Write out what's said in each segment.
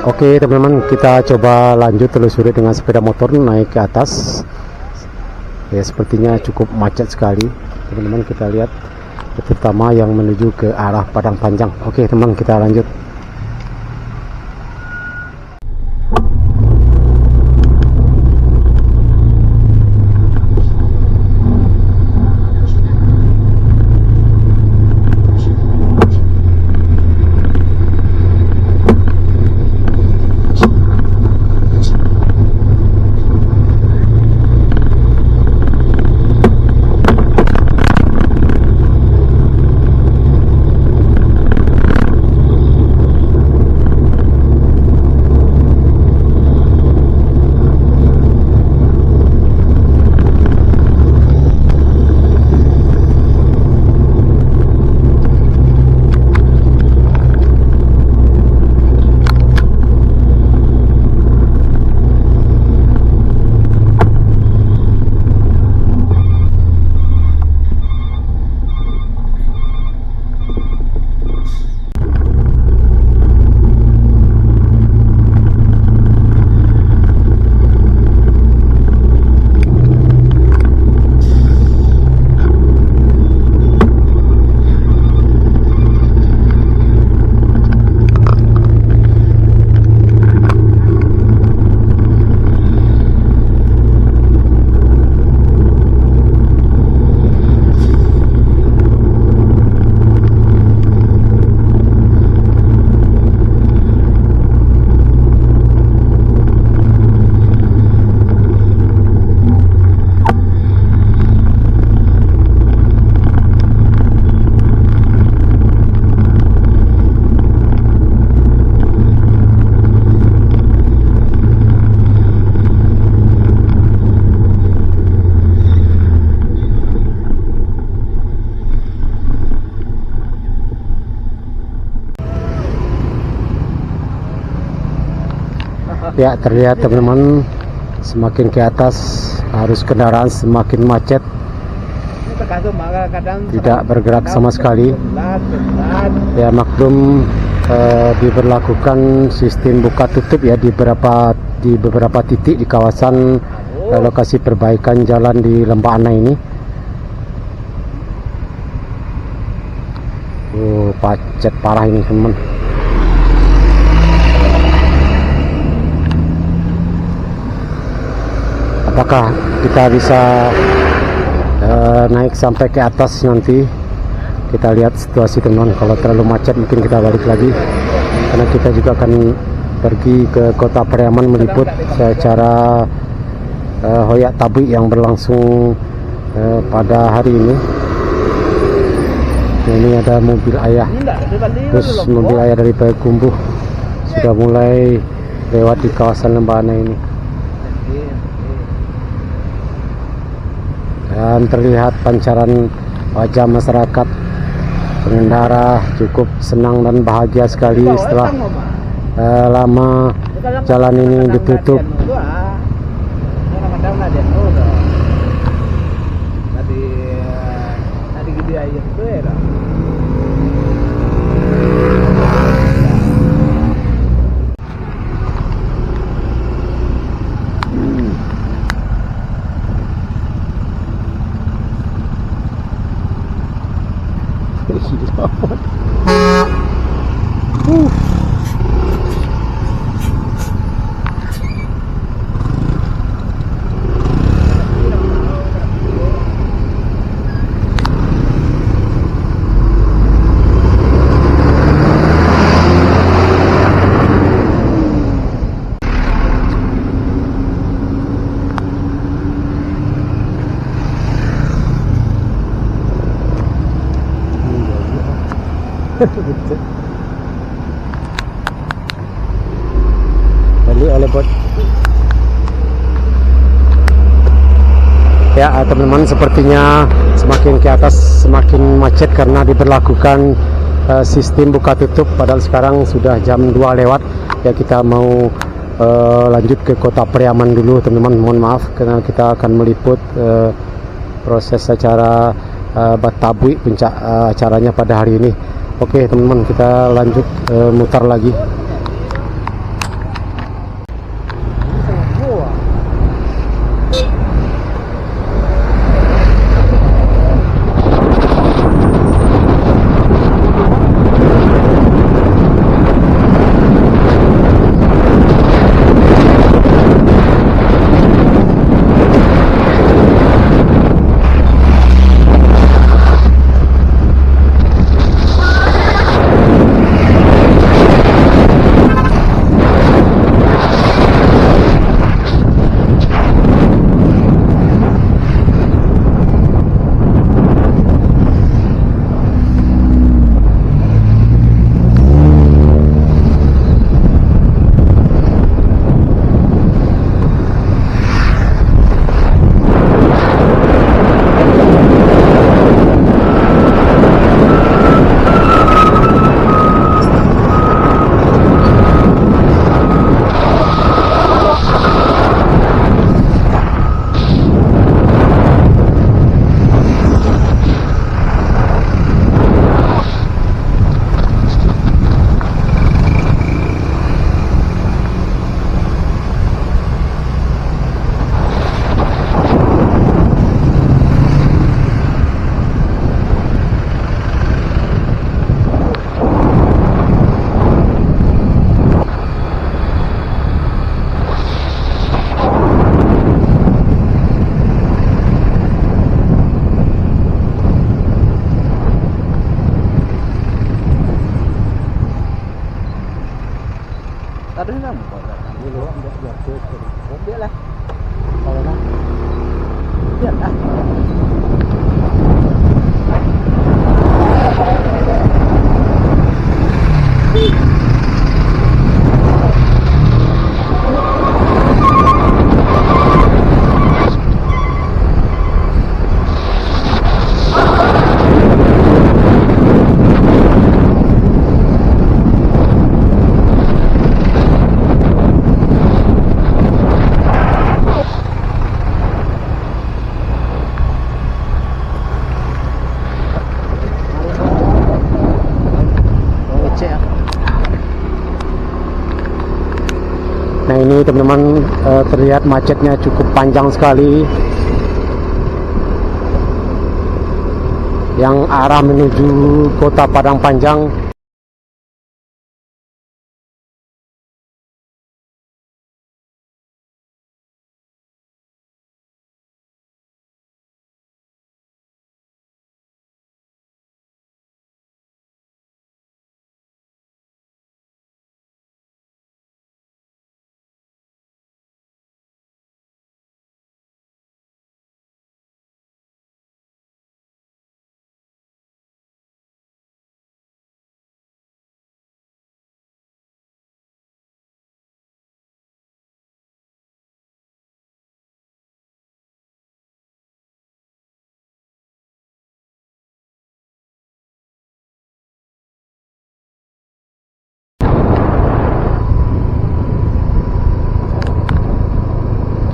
Oke teman-teman, kita coba lanjut telusuri dengan sepeda motor naik ke atas. Ya, sepertinya cukup macet sekali teman-teman. Kita lihat terutama yang menuju ke arah Padang Panjang. Oke teman, kita lanjut. Ya, terlihat teman-teman, semakin ke atas arus kendaraan semakin macet, tidak bergerak sama sekali. Ya, maklum diberlakukan sistem buka tutup ya di beberapa titik di kawasan lokasi perbaikan jalan di Lembah Anai ini. Macet parah ini teman. Apakah kita bisa naik sampai ke atas nanti? Kita lihat situasi teman-teman. Kalau terlalu macet mungkin kita balik lagi, karena kita juga akan pergi ke Kota Pariaman meliput secara hoyak tabik yang berlangsung pada hari ini. Nah, ini ada mobil ayah, terus mobil ayah dari Payakumbuh sudah mulai lewat di kawasan Lembah Anai ini. Dan terlihat pancaran wajah masyarakat, pengendara cukup senang dan bahagia sekali setelah lama jalan ini ditutup. Balik oleh bot. Ya teman-teman, sepertinya semakin ke atas semakin macet karena diberlakukan sistem buka tutup. Padahal sekarang sudah jam 2 lewat. Ya, kita mau lanjut ke Kota Pariaman dulu teman-teman. Mohon maaf karena kita akan meliput proses acara Batabuik, puncak acaranya pada hari ini. Oke teman-teman, kita lanjut mutar lagi. ada nggak? Dulu biar Mobil lah. kalau nak Biar lah. Nah ini teman-teman, terlihat macetnya cukup panjang sekali yang arah menuju kota Padang Panjang.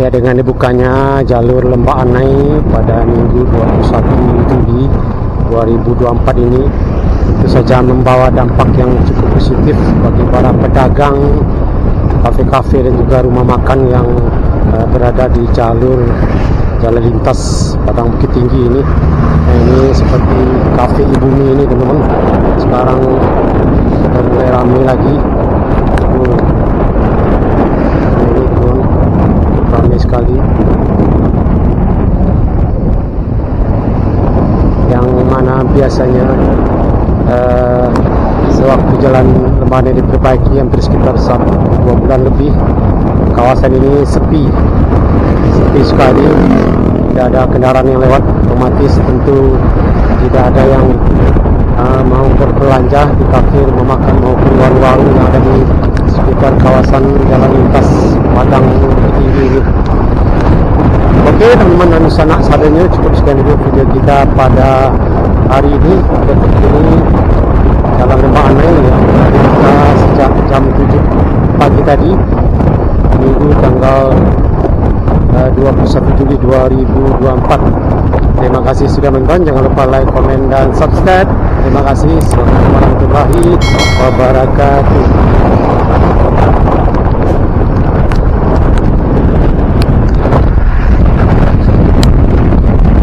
Ya, dengan dibukanya jalur Lembah Anai pada Minggu 21 Juli 2024 ini tentu saja membawa dampak yang cukup positif bagi para pedagang, kafe-kafe dan juga rumah makan yang berada di jalur jalan lintas Padang Bukit Tinggi ini. Nah, ini seperti kafe Ibumi ini teman-teman, sekarang sudah mulai ramai lagi. Ramai sekali, yang mana biasanya sewaktu jalan Lembah Anai diperbaiki hampir sekitar 2 bulan lebih, kawasan ini sepi sekali, tidak ada kendaraan yang lewat, otomatis tentu tidak ada yang mau berbelanja di kafe, rumah makan maupun warung-warung yang ada di sekitar kawasan jalan lintas Padang Bukit Tinggi ini. Oke teman-teman dan sanak sadanya, cukup sekian dulu video kita pada hari ini. Detik ini jalan Lembah Anai yang kita sejak jam 7 pagi tadi, Minggu tanggal 21 Juli 2024. Terima kasih sudah menonton. Jangan lupa like, komen, dan subscribe. Terima kasih. Assalamualaikum warahmatullahi wabarakatuh.